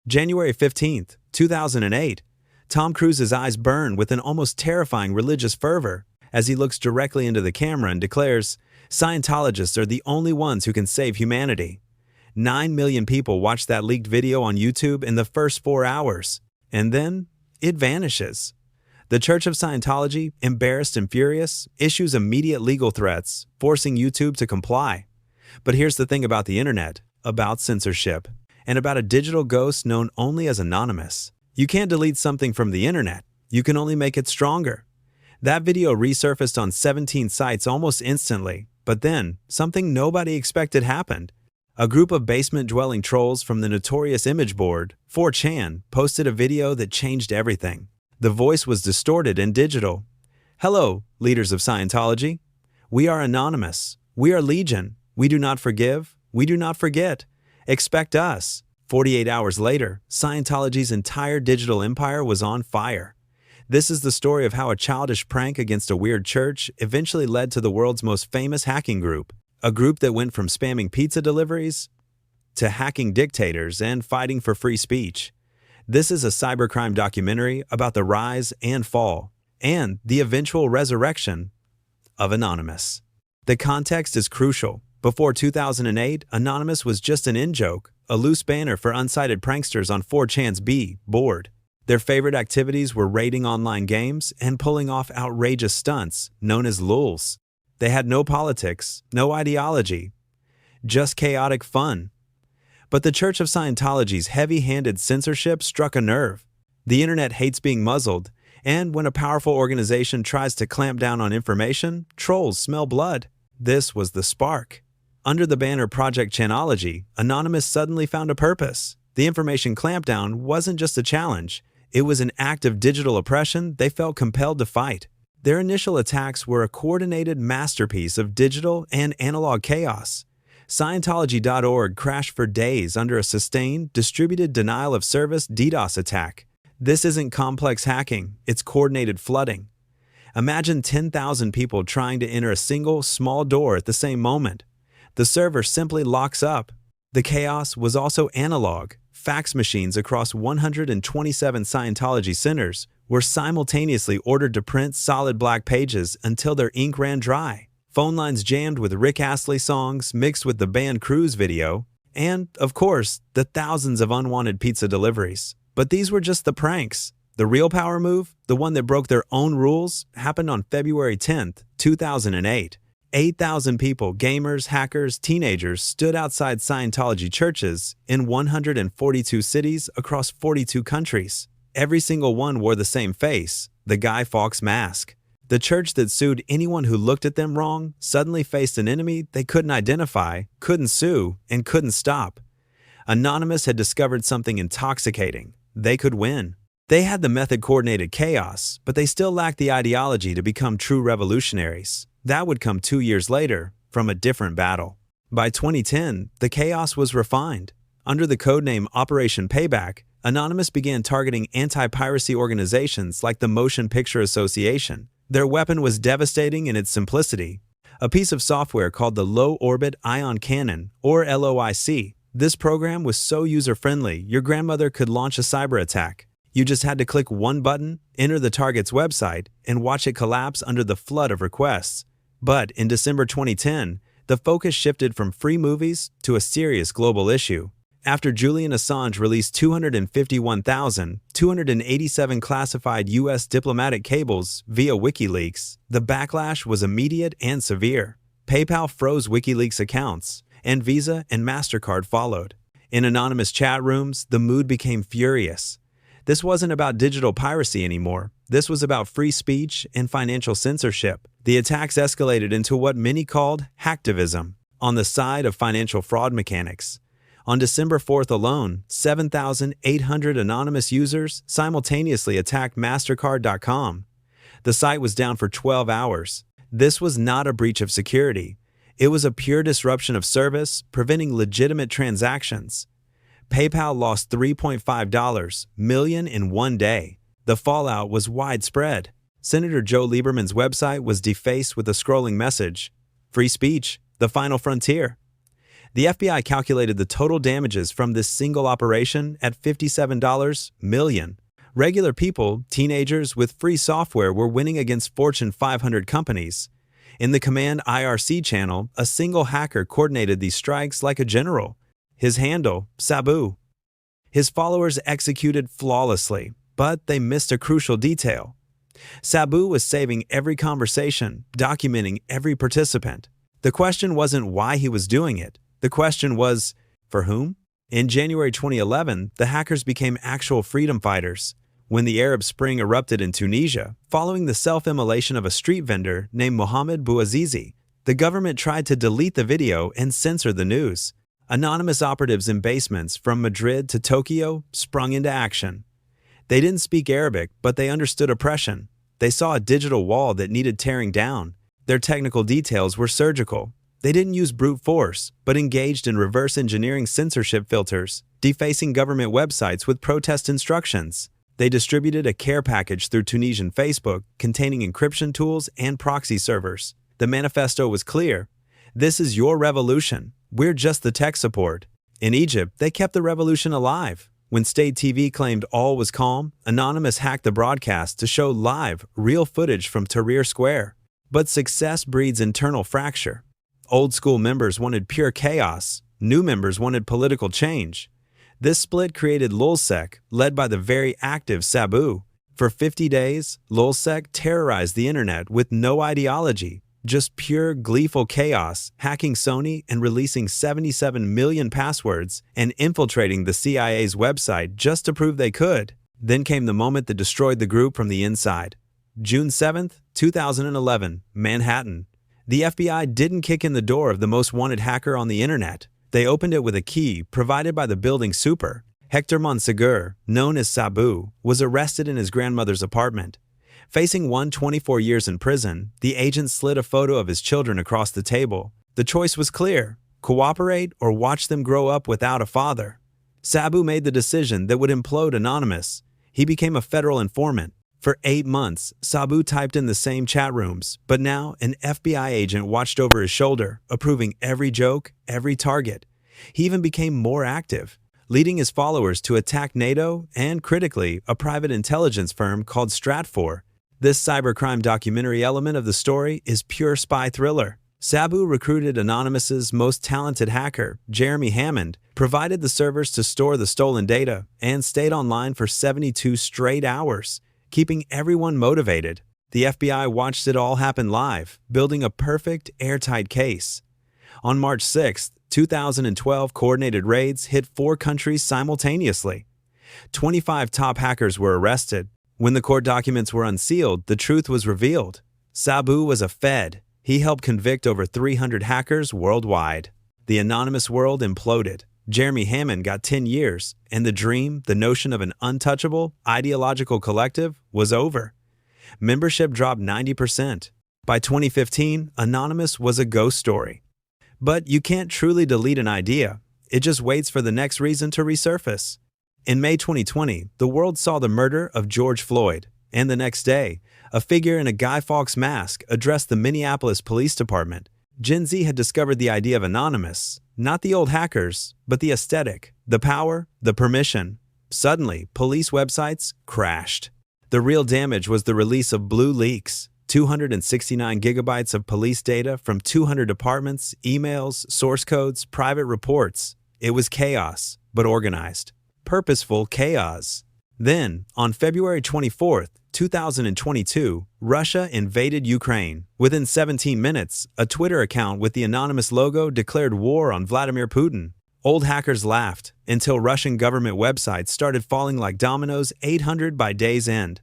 January 15th, 2008. Tom Cruise's eyes burn with an almost terrifying religious fervor as he looks directly into the camera and declares, "Scientologists are the only ones who can save humanity." 9 million people watched that leaked video on YouTube in the first 4 hours, and then it vanishes. The Church of Scientology, embarrassed and furious, issues immediate legal threats, forcing YouTube to comply. But here's the thing about the internet, about censorship, and about a digital ghost known only as Anonymous. You can't delete something from the internet. You can only make it stronger. That video resurfaced on 17 sites almost instantly, but then something nobody expected happened. A group of basement-dwelling trolls from the notorious image board, 4chan, posted a video that changed everything. The voice was distorted and digital. "Hello, leaders of Scientology. We are Anonymous. We are Legion. We do not forgive. We do not forget. Expect us." 48 hours later, Scientology's entire digital empire was on fire. This is the story of how a childish prank against a weird church eventually led to the world's most famous hacking group, a group that went from spamming pizza deliveries to hacking dictators and fighting for free speech. This is a cybercrime documentary about the rise and fall, and the eventual resurrection of Anonymous. The context is crucial. Before 2008, Anonymous was just an in-joke, a loose banner for unsighted pranksters on 4chan's board. Their favorite activities were raiding online games and pulling off outrageous stunts, known as lulz. They had no politics, no ideology, just chaotic fun. But the Church of Scientology's heavy-handed censorship struck a nerve. The internet hates being muzzled, and when a powerful organization tries to clamp down on information, trolls smell blood. This was the spark. Under the banner Project Chanology, Anonymous suddenly found a purpose. The information clampdown wasn't just a challenge. It was an act of digital oppression they felt compelled to fight. Their initial attacks were a coordinated masterpiece of digital and analog chaos. Scientology.org crashed for days under a sustained, distributed denial-of-service DDoS attack. This isn't complex hacking, it's coordinated flooding. Imagine 10,000 people trying to enter a single, small door at the same moment. The server simply locks up. The chaos was also analog. Fax machines across 127 Scientology centers were simultaneously ordered to print solid black pages until their ink ran dry. Phone lines jammed with Rick Astley songs mixed with the band Cruise video, and, of course, the thousands of unwanted pizza deliveries. But these were just the pranks. The real power move, the one that broke their own rules, happened on February 10th, 2008. 8,000 people, gamers, hackers, teenagers, stood outside Scientology churches in 142 cities across 42 countries. Every single one wore the same face, the Guy Fawkes mask. The church that sued anyone who looked at them wrong suddenly faced an enemy they couldn't identify, couldn't sue, and couldn't stop. Anonymous had discovered something intoxicating. They could win. They had the method-coordinated chaos, but they still lacked the ideology to become true revolutionaries. That would come 2 years later, from a different battle. By 2010, the chaos was refined. Under the codename Operation Payback, Anonymous began targeting anti-piracy organizations like the Motion Picture Association. Their weapon was devastating in its simplicity. A piece of software called the Low Orbit Ion Cannon, or LOIC. This program was so user-friendly, your grandmother could launch a cyber attack. You just had to click one button, enter the target's website, and watch it collapse under the flood of requests. But in December 2010, the focus shifted from free movies to a serious global issue. After Julian Assange released 251,287 classified U.S. diplomatic cables via WikiLeaks, the backlash was immediate and severe. PayPal froze WikiLeaks accounts, and Visa and MasterCard followed. In anonymous chat rooms, the mood became furious. This wasn't about digital piracy anymore. This was about free speech and financial censorship. The attacks escalated into what many called hacktivism, on the side of financial fraud mechanics. On December 4th alone, 7,800 anonymous users simultaneously attacked MasterCard.com. The site was down for 12 hours. This was not a breach of security. It was a pure disruption of service, preventing legitimate transactions. PayPal lost $3.5 million in one day. The fallout was widespread. Senator Joe Lieberman's website was defaced with a scrolling message, "Free speech, the final frontier." The FBI calculated the total damages from this single operation at $57 million. Regular people, teenagers with free software, were winning against Fortune 500 companies. In the Command IRC channel, a single hacker coordinated these strikes like a general. His handle, Sabu. His followers executed flawlessly, but they missed a crucial detail. Sabu was saving every conversation, documenting every participant. The question wasn't why he was doing it. The question was, for whom? In January 2011, the hackers became actual freedom fighters. When the Arab Spring erupted in Tunisia, following the self-immolation of a street vendor named Mohamed Bouazizi, the government tried to delete the video and censor the news. Anonymous operatives in basements from Madrid to Tokyo sprung into action. They didn't speak Arabic, but they understood oppression. They saw a digital wall that needed tearing down. Their technical details were surgical. They didn't use brute force, but engaged in reverse engineering censorship filters, defacing government websites with protest instructions. They distributed a care package through Tunisian Facebook containing encryption tools and proxy servers. The manifesto was clear. This is your revolution. We're just the tech support. In Egypt, they kept the revolution alive. When state TV claimed all was calm, Anonymous hacked the broadcast to show live, real footage from Tahrir Square. But success breeds internal fracture. Old school members wanted pure chaos. New members wanted political change. This split created Lulsec, led by the very active Sabu. For 50 days, Lulsec terrorized the internet with no ideology, just pure gleeful chaos, hacking Sony and releasing 77 million passwords and infiltrating the CIA's website just to prove they could. Then came the moment that destroyed the group from the inside. June 7, 2011, Manhattan. The FBI didn't kick in the door of the most wanted hacker on the internet. They opened it with a key provided by the building super. Hector Monsegur, known as Sabu, was arrested in his grandmother's apartment. Facing 124 years in prison, the agent slid a photo of his children across the table. The choice was clear: cooperate or watch them grow up without a father. Sabu made the decision that would implode Anonymous. He became a federal informant. For 8 months, Sabu typed in the same chat rooms, but now an FBI agent watched over his shoulder, approving every joke, every target. He even became more active, leading his followers to attack NATO and, critically, a private intelligence firm called Stratfor. This cybercrime documentary element of the story is pure spy thriller. Sabu recruited Anonymous's most talented hacker, Jeremy Hammond, provided the servers to store the stolen data, and stayed online for 72 straight hours, keeping everyone motivated. The FBI watched it all happen live, building a perfect, airtight case. On March 6, 2012, coordinated raids hit 4 countries simultaneously. 25 top hackers were arrested. When the court documents were unsealed, the truth was revealed. Sabu was a Fed. He helped convict over 300 hackers worldwide. The anonymous world imploded. Jeremy Hammond got 10 years, and the dream, the notion of an untouchable, ideological collective, was over. Membership dropped 90%. By 2015, Anonymous was a ghost story. But you can't truly delete an idea. It just waits for the next reason to resurface. In May 2020, the world saw the murder of George Floyd, and the next day, a figure in a Guy Fawkes mask addressed the Minneapolis Police Department. Gen Z had discovered the idea of Anonymous, not the old hackers, but the aesthetic, the power, the permission. Suddenly, police websites crashed. The real damage was the release of Blue Leaks, 269 gigabytes of police data from 200 departments, emails, source codes, private reports. It was chaos, but organized. Purposeful chaos. Then, on February 24, 2022, Russia invaded Ukraine. Within 17 minutes, a Twitter account with the anonymous logo declared war on Vladimir Putin. Old hackers laughed until Russian government websites started falling like dominoes, 800 by day's end.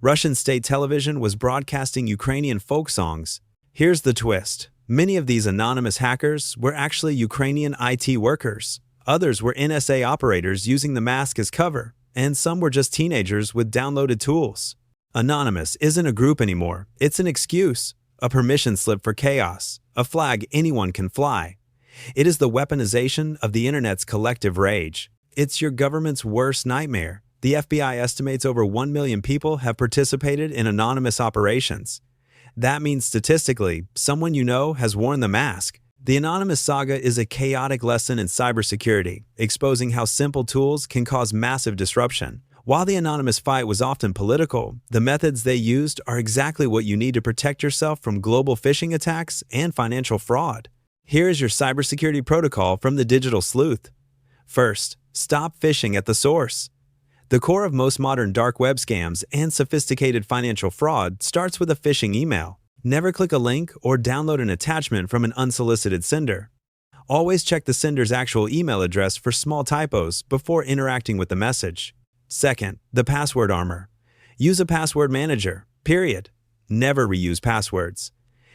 Russian state television was broadcasting Ukrainian folk songs. Here's the twist. Many of these anonymous hackers were actually Ukrainian IT workers. Others were NSA operators using the mask as cover, and some were just teenagers with downloaded tools. Anonymous isn't a group anymore. It's an excuse, a permission slip for chaos, a flag anyone can fly. It is the weaponization of the internet's collective rage. It's your government's worst nightmare. The FBI estimates over 1 million people have participated in anonymous operations. That means statistically, someone you know has worn the mask. The Anonymous saga is a chaotic lesson in cybersecurity, exposing how simple tools can cause massive disruption. While the Anonymous fight was often political, the methods they used are exactly what you need to protect yourself from global phishing attacks and financial fraud. Here is your cybersecurity protocol from the Digital Sleuth. First, stop phishing at the source. The core of most modern dark web scams and sophisticated financial fraud starts with a phishing email. Never click a link or download an attachment from an unsolicited sender. Always check the sender's actual email address for small typos before interacting with the message. Second, the password armor. Use a password manager, period. Never reuse passwords.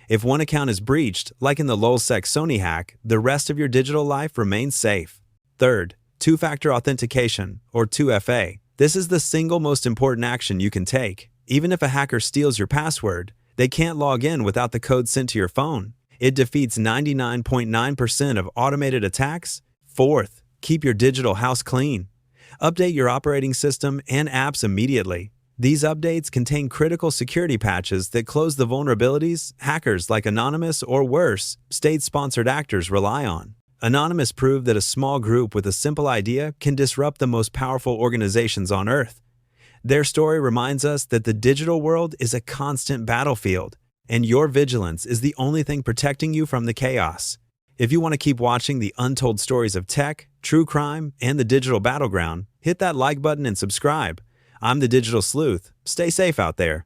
If one account is breached, like in the lolsec Sony hack, the rest of your digital life remains safe. Third, two-factor authentication, or 2FA. This is the single most important action you can take. Even if a hacker steals your password, they can't log in without the code sent to your phone. It defeats 99.9% of automated attacks. Fourth, keep your digital house clean. Update your operating system and apps immediately. These updates contain critical security patches that close the vulnerabilities hackers like Anonymous or worse, state-sponsored actors rely on. Anonymous proved that a small group with a simple idea can disrupt the most powerful organizations on Earth. Their story reminds us that the digital world is a constant battlefield, and your vigilance is the only thing protecting you from the chaos. If you want to keep watching the untold stories of tech, true crime, and the digital battleground, hit that like button and subscribe. I'm the Digital Sleuth. Stay safe out there.